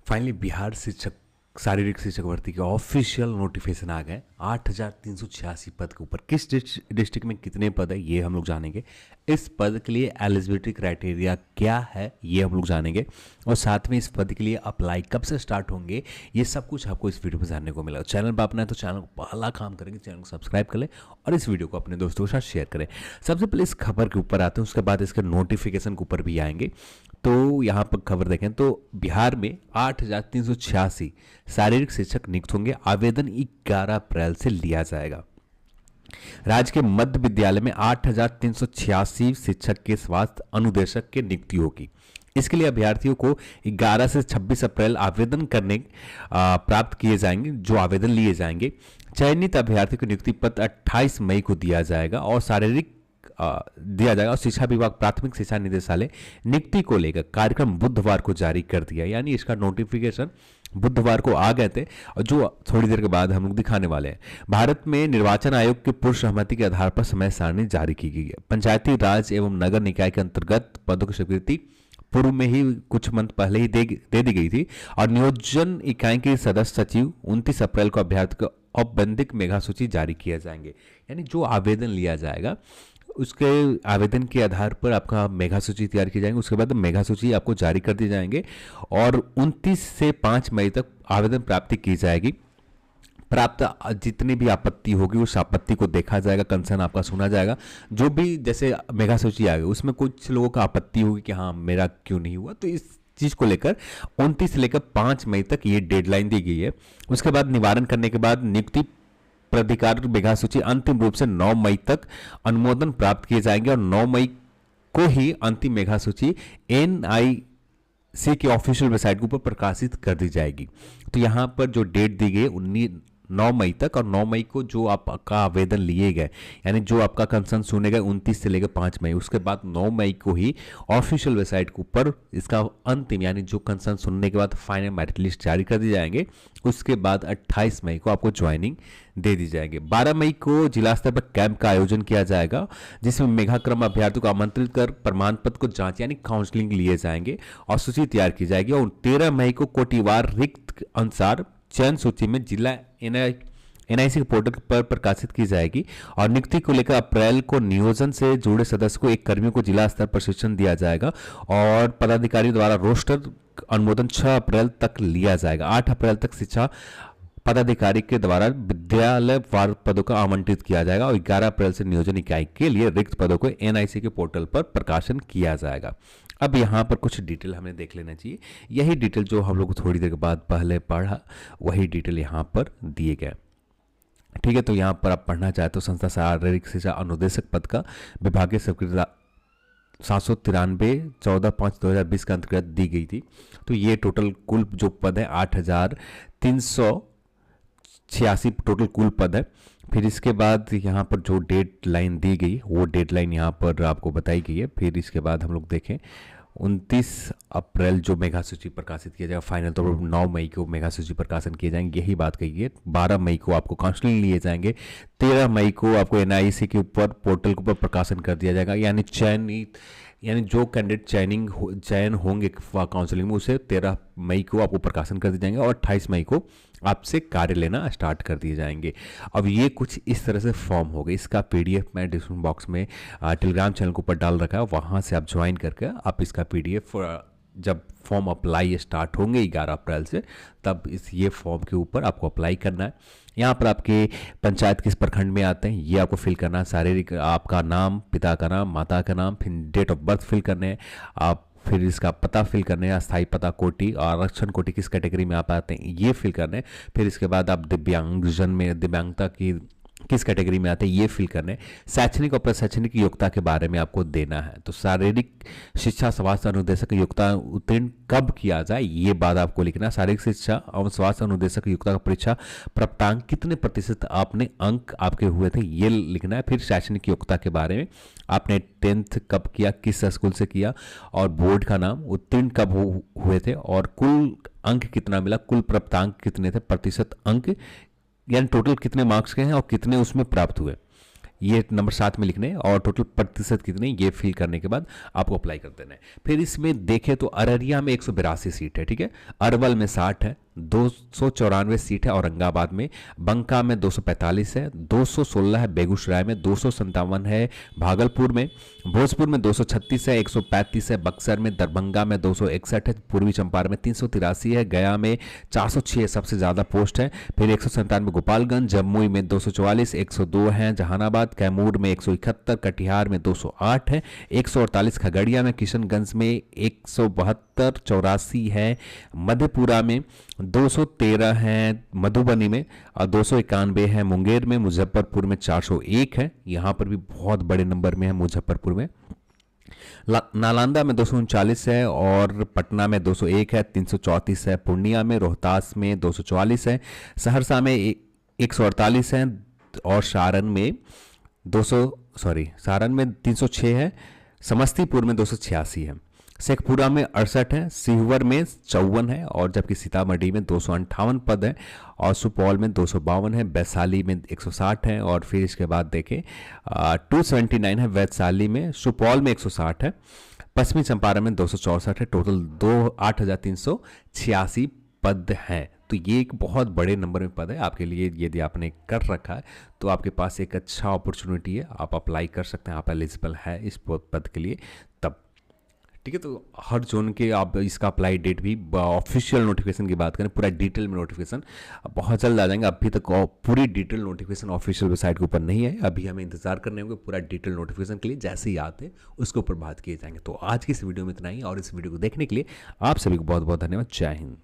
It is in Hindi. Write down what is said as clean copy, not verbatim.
फाइनली बिहार शिक्षक शारीरिक शिक्षक भर्ती के ऑफिशियल नोटिफिकेशन आ गए। 8,386 पद के ऊपर किस डिस्ट्रिक्ट में कितने पद है ये हम लोग जानेंगे। इस पद के लिए एलिजिबिलिटी क्राइटेरिया क्या है ये हम लोग जानेंगे, और साथ में इस पद के लिए अप्लाई कब से स्टार्ट होंगे ये सब कुछ आपको इस वीडियो में जानने को मिलेगा। चैनल पर अपना है तो चैनल को पहला काम करेंगे, चैनल को सब्सक्राइब कर ले और इस वीडियो को अपने दोस्तों के साथ शेयर करें। सबसे पहले इस खबर के ऊपर आते हैं, उसके बाद इसके नोटिफिकेशन के ऊपर भी आएंगे। तो यहाँ पर खबर देखें तो बिहार में 8,386 शारीरिक शिक्षक नियुक्त होंगे। आवेदन 11 अप्रैल से लिया जाएगा। राज्य के मध्य विद्यालय में 8,386 शिक्षक के स्वास्थ्य अनुदेशक की नियुक्ति होगी। इसके लिए अभ्यर्थियों को 11 से 26 अप्रैल आवेदन करने प्राप्त किए जाएंगे। जो आवेदन लिए जाएंगे, चयनित अभ्यर्थियों को नियुक्ति पत्र 28 मई को दिया जाएगा और शारीरिक दिया जाएगा। और शिक्षा विभाग प्राथमिक शिक्षा निदेशालय नियुक्ति को लेकर कार्यक्रम बुधवार को जारी कर दिया, यानी इसका नोटिफिकेशन बुधवार को आ गए थे और जो थोड़ी देर के बाद हम लोग दिखाने वाले हैं। भारत में निर्वाचन आयोग की पूर्व सहमति के आधार पर समय सारणी जारी की गई है। पंचायती राज एवं नगर निकाय के अंतर्गत पदों की स्वीकृति पूर्व में ही कुछ मंथ पहले ही दे दी गई थी और नियोजन इकाई के सदस्य सचिव 29 अप्रैल को अभ्यर्थी को औपबंधिक मेगा सूची जारी किया जाएंगे। यानी जो आवेदन लिया जाएगा उसके आवेदन के आधार पर आपका मेगा सूची तैयार की जाएंगे। उसके बाद मेगा सूची आपको जारी कर दी जाएंगे और 29 से 5 मई तक आवेदन प्राप्ति की जाएगी। प्राप्त जितनी भी आपत्ति होगी उस आपत्ति को देखा जाएगा, कंसर्न आपका सुना जाएगा। जो भी जैसे मेगा सूची आ गई उसमें कुछ लोगों का आपत्ति होगी कि हाँ मेरा क्यों नहीं हुआ, तो इस चीज को लेकर 29 से लेकर 5 मई तक ये डेडलाइन दी गई है। उसके बाद निवारण करने के बाद नियुक्ति प्राधिकार मेगा सूची अंतिम रूप से 9 मई तक अनुमोदन प्राप्त किए जाएंगे और 9 मई को ही अंतिम मेगा सूची NIC की ऑफिशियल वेबसाइट के ऊपर प्रकाशित कर दी जाएगी। तो यहाँ पर जो डेट दी गई 9 मई तक, और 9 मई को जो आपका आवेदन लिए गए यानी जो आपका कंसर्न सुने गए 29 से लेकर 5 मई, उसके बाद 9 मई को ही ऑफिशियल वेबसाइट के ऊपर इसका अंतिम यानी जो कंसर्न सुनने के बाद फाइनल मेरिट लिस्ट जारी कर दी जाएंगे। उसके बाद 28 मई को आपको ज्वाइनिंग दे दी जाएगी। 12 मई को जिला स्तर पर कैंप का आयोजन किया जाएगा जिसमें मेगाक्रम अभ्यर्थियों को आमंत्रित कर प्रमाण पत्र को जांच यानी काउंसलिंग लिए जाएंगे और सूची तैयार की जाएगी। और 13 मई को कोटिवार रिक्त अनुसार चयन सूची में जिला NIC के पोर्टल पर प्रकाशित की जाएगी। और नियुक्ति को लेकर अप्रैल को नियोजन से जुड़े सदस्य को एक कर्मियों को जिला स्तर प्रशिक्षण दिया जाएगा और पदाधिकारी द्वारा रोस्टर अनुमोदन 6 अप्रैल तक लिया जाएगा। 8 अप्रैल तक शिक्षा पदाधिकारी के द्वारा विद्यालय वार पदों का आवंटित किया जाएगा और 11 अप्रैल से नियोजन इकाई के लिए रिक्त पदों को NIC के पोर्टल पर प्रकाशन किया जाएगा। अब यहाँ पर कुछ डिटेल हमें देख लेना चाहिए। यही डिटेल जो हम लोग थोड़ी देर के बाद पहले पढ़ा वही डिटेल यहाँ पर दिए गए। ठीक है, तो यहाँ पर आप पढ़ना चाहे तो संस्था शारीरिक शिक्षा अनुदेशक पद का विभागीय स्वीकृति 793 14/5/2020 के अंतर्गत दी गई थी। तो ये टोटल कुल जो पद है 8,386 टोटल कुल पद है। फिर इसके बाद यहाँ पर जो डेड लाइन दी गई वो डेड लाइन यहाँ पर आपको बताई गई है। फिर इसके बाद हम लोग देखें 29 अप्रैल जो मेगा सूची प्रकाशित किया जाएगा, फाइनल तौर पर 9 मई को मेगा सूची प्रकाशन किए जाएंगे, यही बात कही है। 12 मई को आपको काउंसलिंग लिए जाएंगे। 13 मई को आपको NIC के ऊपर पोर्टल के ऊपर प्रकाशन कर दिया जाएगा, यानी जो कैंडिडेट चयन होंगे काउंसलिंग में उसे 13 मई को आपको प्रकाशन कर दिए जाएंगे और 28 मई को आपसे कार्य लेना स्टार्ट कर दिए जाएंगे। अब ये कुछ इस तरह से फॉर्म हो गए। इसका PDF मैं डिस्क्रिप्शन बॉक्स में टेलीग्राम चैनल के ऊपर डाल रखा है, वहाँ से आप ज्वाइन करके आप इसका PDF जब फॉर्म अप्लाई स्टार्ट होंगे 11 अप्रैल से तब ये फॉर्म के ऊपर आपको अप्लाई करना है। यहाँ पर आपके पंचायत किस प्रखंड में आते हैं ये आपको फिल करना है। शारीरिक आपका नाम, पिता का नाम, माता का नाम, फिर डेट ऑफ बर्थ फिल करने हैं आप, फिर इसका पता फिल करने हैं, अस्थायी पता कोटि और आरक्षण कोटि किस कैटेगरी में आप आते हैं ये फिल करने हैं। फिर इसके बाद आप दिव्यांगजन में दिव्यांगता की किस कैटेगरी में आते हैं ये फिल करने। शैक्षणिक और प्रशैक्षणिक योग्यता के बारे में आपको देना है। तो शारीरिक शिक्षा स्वास्थ्य अनुदेशक योग्यता उत्तीर्ण कब किया जाए ये बात आपको लिखना। शारीरिक शिक्षा और स्वास्थ्य अनुदेशक योग्यता का परीक्षा प्राप्तांक कितने प्रतिशत आपने अंक आपके हुए थे ये लिखना है। फिर शैक्षणिक योग्यता के बारे में आपने 10th कब किया, किस स्कूल से किया और बोर्ड का नाम, उत्तीर्ण कब हुए थे और कुल अंक कितना मिला, कुल प्राप्तांक कितने थे, प्रतिशत अंक यानी टोटल कितने मार्क्स के हैं और कितने उसमें प्राप्त हुए। ये नंबर साथ में लिखने हैं और टोटल प्रतिशत कितने ये फिल करने के बाद आपको अप्लाई कर देना है। फिर इसमें देखें तो अररिया में 182 सीट है, ठीक है, अरवल में 60 है, 294 सीट है औरंगाबाद में, बंका में 245 है, 216 है बेगूसराय में, 257 है भागलपुर में, भोजपुर में 236 है, 135 है बक्सर में, दरभंगा में 261 है, पूर्वी चंपारण में 383 है, गया में 406 सबसे ज़्यादा पोस्ट है, फिर 197 गोपालगंज, जमुई में 244, 102 है जहानाबाद, कैमूर में 171, कटिहार में 208 है, 148 खगड़िया में, किशनगंज में 172, 84 है मधेपुरा में, 213 है मधुबनी में और 291 है मुंगेर में, मुजफ्फरपुर में 401 है, यहाँ पर भी बहुत बड़े नंबर में है मुजफ्फरपुर में, नालंदा में 239 है और पटना में 201 है, 334 है पूर्णिया में, रोहतास में 244 है, सहरसा में 148 है और सारण में 306 है, समस्तीपुर में 286 है, शेखपुरा में 68 है, सिहुवर में 54 है और जबकि सीतामढ़ी में 258 पद है और सुपौल में 252 है, वैशाली में 160 है और फिर इसके बाद देखें 279 है वैशाली में, सुपौल में 160 है, पश्चिमी चंपारण में 264 है, टोटल 8,386 पद हैं। तो ये एक बहुत बड़े नंबर में पद है आपके लिए, यदि आपने कर रखा है तो आपके पास एक अच्छा अपॉर्चुनिटी है, आप अप्लाई कर सकते हैं, आप एलिजिबल है इस पद के लिए तब, ठीक है। तो हर जोन के आप इसका अप्लाई डेट भी ऑफिशियल नोटिफिकेशन की बात करें पूरा डिटेल में नोटिफिकेशन बहुत जल्द आ जाएंगे। अभी तक पूरी डिटेल नोटिफिकेशन ऑफिशियल वेबसाइट के ऊपर नहीं है, अभी हमें इंतजार करने होंगे पूरा डिटेल नोटिफिकेशन के लिए, जैसे ही आते उसके ऊपर बात किए जाएंगे। तो आज की इस वीडियो में इतना ही और इस वीडियो को देखने के लिए आप सभी को बहुत बहुत धन्यवाद। जय हिंद।